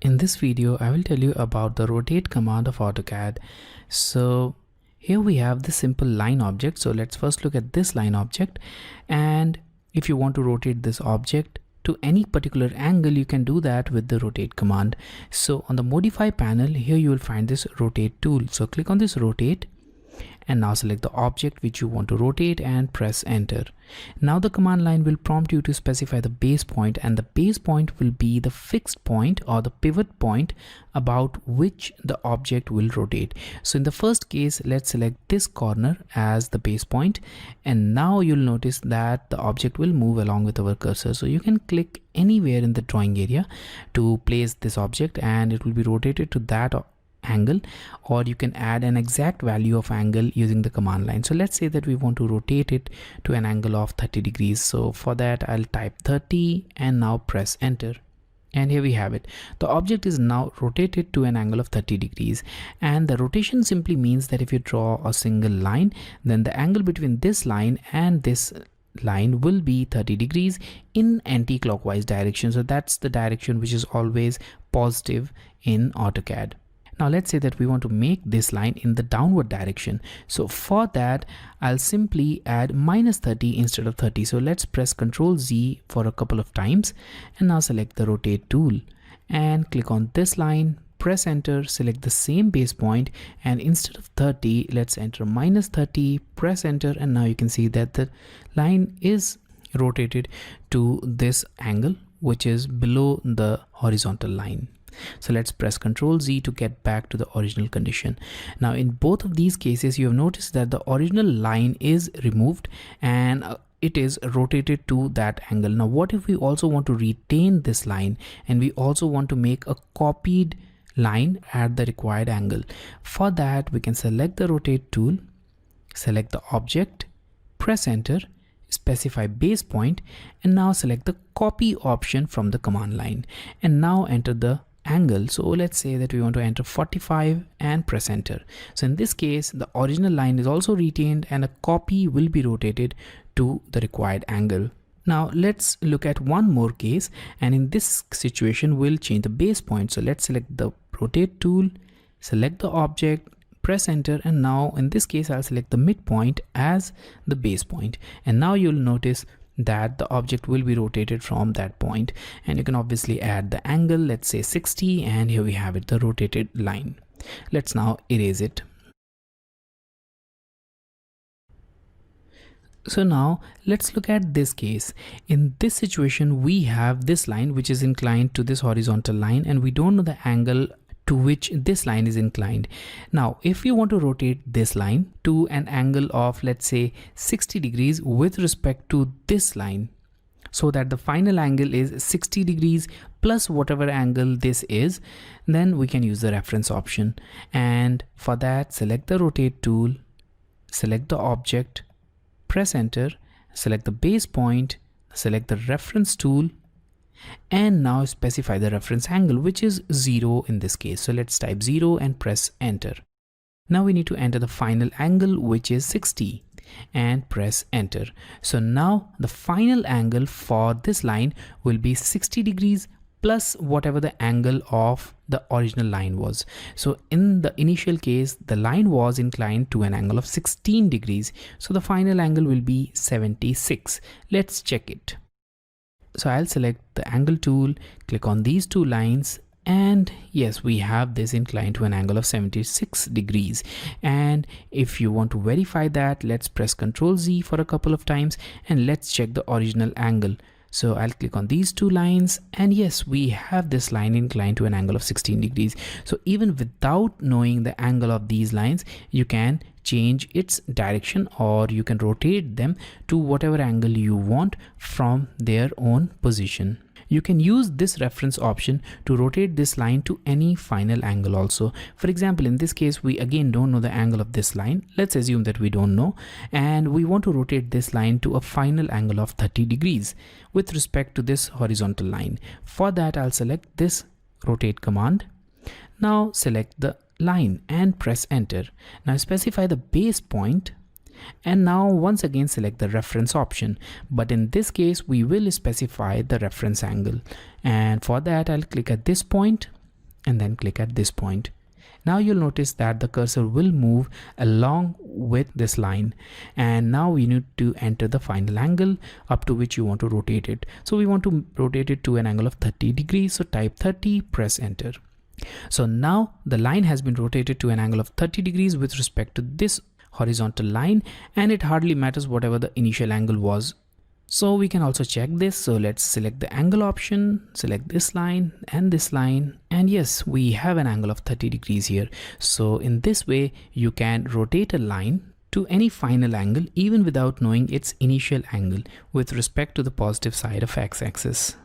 In this video, I will tell you about the rotate command of AutoCAD. So here we have the simple line object. So let's first look at this line object. And if you want to rotate this object to any particular angle, you can do that with the rotate command. So on the modify panel, here you will find this rotate tool. So click on this rotate and now select the object which you want to rotate and press enter. Now the command line will prompt you to specify the base point, and the base point will be the fixed point or the pivot point about which the object will rotate. So in the first case, let's select this corner as the base point, and now you'll notice that the object will move along with our cursor. So you can click anywhere in the drawing area to place this object and it will be rotated to that angle, or you can add an exact value of angle using the command line. So let's say that we want to rotate it to an angle of 30 degrees. So for that, I'll type 30 and now press enter. And here we have it. The object is now rotated to an angle of 30 degrees. And the rotation simply means that if you draw a single line, then the angle between this line and this line will be 30 degrees in anti-clockwise direction. So that's the direction which is always positive in AutoCAD. Now let's say that we want to make this line in the downward direction. So for that, I'll simply add -30 instead of 30. So let's press Ctrl Z for a couple of times and now select the rotate tool and click on this line, press enter, select the same base point, and instead of 30, let's enter -30, press enter, and now you can see that the line is rotated to this angle which is below the horizontal line. So let's press Ctrl Z to get back to the original condition. Now in both of these cases, you have noticed that the original line is removed and it is rotated to that angle. Now what if we also want to retain this line and we also want to make a copied line at the required angle? For that, we can select the rotate tool, select the object, press enter, specify base point, and now select the copy option from the command line and now enter the angle. So let's say that we want to enter 45 and press enter. So in this case, the original line is also retained and a copy will be rotated to the required angle. Now let's look at one more case, and in this situation we'll change the base point. So let's select the rotate tool, select the object, press enter, and now in this case I'll select the midpoint as the base point, and now you'll notice that the object will be rotated from that point, and you can obviously add the angle, let's say 60, and here we have it, the rotated line. Let's now erase it. So now let's look at this case. In this situation, we have this line which is inclined to this horizontal line, and we don't know the angle to which this line is inclined. Now if you want to rotate this line to an angle of, let's say, 60 degrees with respect to this line, so that the final angle is 60 degrees plus whatever angle this is, then we can use the reference option. And for that, select the rotate tool, select the object, press enter, select the base point, select the reference tool, and now specify the reference angle, which is 0 in this case. So let's type 0 and press enter. Now we need to enter the final angle, which is 60, and press enter. So now the final angle for this line will be 60 degrees plus whatever the angle of the original line was. So in the initial case, the line was inclined to an angle of 16 degrees. So the final angle will be 76. Let's check it. So I'll select the angle tool, click on these two lines, and yes, we have this inclined to an angle of 76 degrees. And if you want to verify that, let's press Ctrl Z for a couple of times and let's check the original angle. So I'll click on these two lines, and yes, we have this line inclined to an angle of 16 degrees. So even without knowing the angle of these lines, you can change its direction, or you can rotate them to whatever angle you want from their own position. You can use this reference option to rotate this line to any final angle also. For example, in this case, we again don't know the angle of this line. Let's assume that we don't know, and we want to rotate this line to a final angle of 30 degrees with respect to this horizontal line. For that, I'll select this rotate command. Now select the line and press enter. Now specify the base point and now once again select the reference option, but in this case we will specify the reference angle, and for that I'll click at this point and then click at this point. Now you'll notice that the cursor will move along with this line, and now we need to enter the final angle up to which you want to rotate it. So we want to rotate it to an angle of 30 degrees. So type 30, press enter. So now the line has been rotated to an angle of 30 degrees with respect to this horizontal line, and it hardly matters whatever the initial angle was. So we can also check this. So let's select the angle option, select this line, and yes, we have an angle of 30 degrees here. So in this way you can rotate a line to any final angle even without knowing its initial angle with respect to the positive side of x-axis.